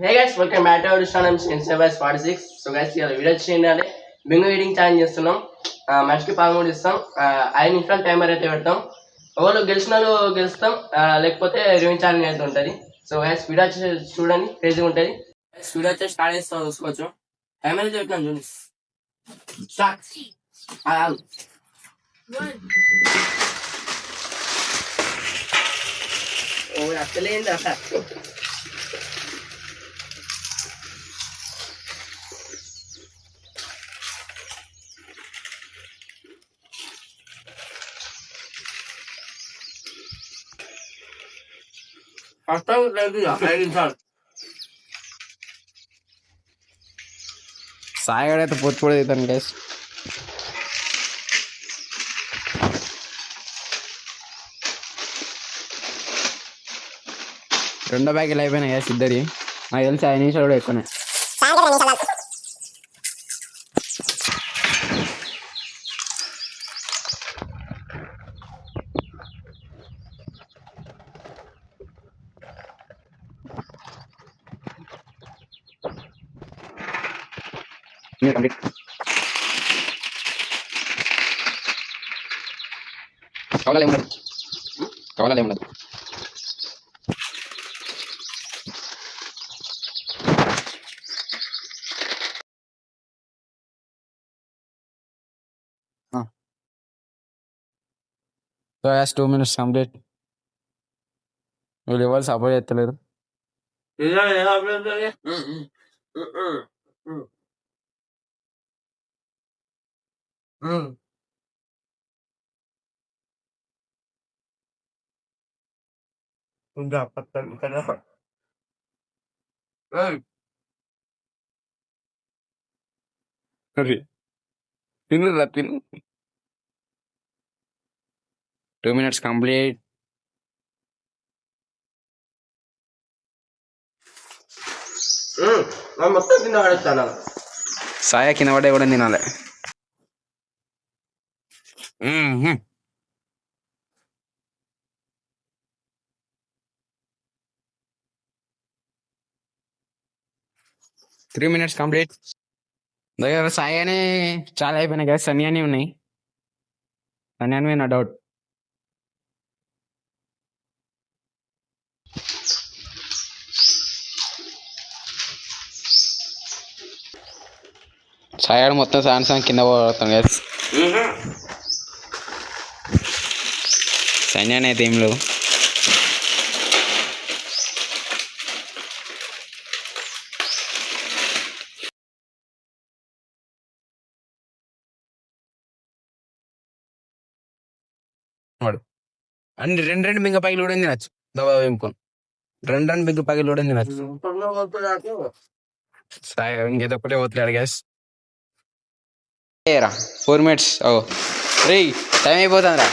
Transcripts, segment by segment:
Hey guys welcome back to our channel సెవెస్ 46. So guys ఇలా video చేయండి bingo editing challenge చేస్తున్నాం. మనిషికి 13 ఇస్తాం. 5 నిమిషాలు టైమర్ అయితే పెడతాం. ఎవరు గెలిచిన వాళ్ళు గెలుస్తాం, లేకపోతే రివెంజ్ ఛాలెంజ్ అయితే ఉంటుంది. సో గైస్ వీడియో వచ్చి చూడండి, క్రేజీగా ఉంటుంది. వీడియో వచ్చి స్టార్ట్ చేస్తాం, చూసుకోవచ్చు. టైమర్ అయితే పెట్టినాం చూడండి. స్టార్ట్. అసలేంది అసలు సాయిగడైతే పొత్తు కూడా అవుతాను గైస్. రెండో బ్యాగులు అయిపోయినాయి గైస్ ఇద్దరి. నాకు తెలిసి 5 నిమిషాలు కూడా ఎక్కువనే. కావాలా ఏమన్నది సో యాస్ 2 minutes కంప్లీట్. వీళ్ళు ఎవరు సపోర్ట్ చేస్తలేరు. తిను 2 minutes కంప్లీట్. మొత్తం కింద పడేస్తాను. సాయ కింద పడే కూడా తినాలి. Three minutes complete. దగ్గర సాయి అని చాలా అయిపోయినాయి కదా, సన్నీ అని ఉన్నాయి. సన్నీ అని నా డౌట్. సాయాడు మొత్తం సాయంత్రం కింద పడుతాం కదా. సన్యాన్ అయితే ఏం లేవు. వాడు అన్ని రెండు బింగ పైకి కూడా తినచ్చు. దబా వేముకొని రెండు బింగ పైకి కూడా తినచ్చు. ఇంకేదో ఒకటే పోతున్నాడు గ్యాస్. 4 minutes. ఓ రే టైం అయిపోతుంది రా.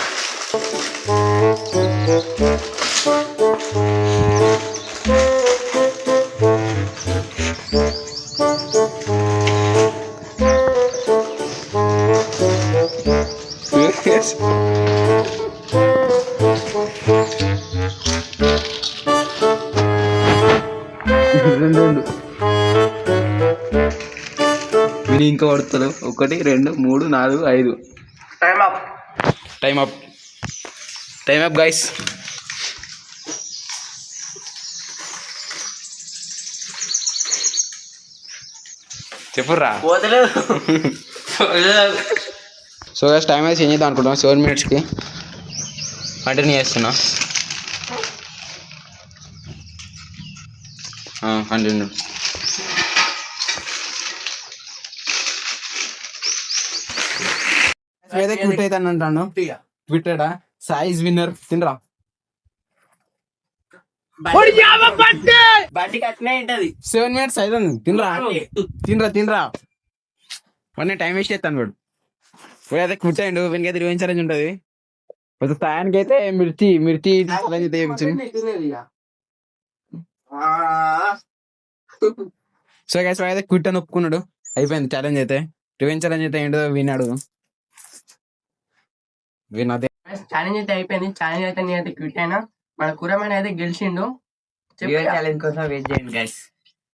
విని ఇంకా పడుతుంది. 1 2 3 4 5. Time up guys. చెప్పుర్రా. సో గైస్ టైం అయితే చేంజ్ చేద్దాం అనుకుంటున్నాం. 7 minutesకి కంటిన్యూ చేస్తున్నా. కంటిన్యూ. అయితే క్విట్ అయితే అంటాను. క్విట్టడా సాయిజ్ విన్నర్. తినరా 7 minutes అవుతుంది. తినరా వాడిని టైం వేస్ట్ చేస్తాను. వాడు అయితే క్విట్ అయ్యిండు. వీనికైతే రివెంజ్ ఛాలెంజ్ ఉంటుంది. సాయానికి అయితే మిర్చి ఛాలెంజ్ అయితే. సో గైస్ అయితే క్విట్ అని ఒప్పుకున్నాడు. అయిపోయింది ఛాలెంజ్ అయితే. రివెంజ్ ఛాలెంజ్ అయితే ఏంటో విన్నాడు. ఛాలెంజ్ అయితే అయిపోయింది. ఛాలెంజ్ అయితే నేనైతే క్విట్ అయినా. మన కురమైన అయితే గెలిచిండు. ఛాలెంజ్ కోసం వెయిట్ చేయండి గైస్.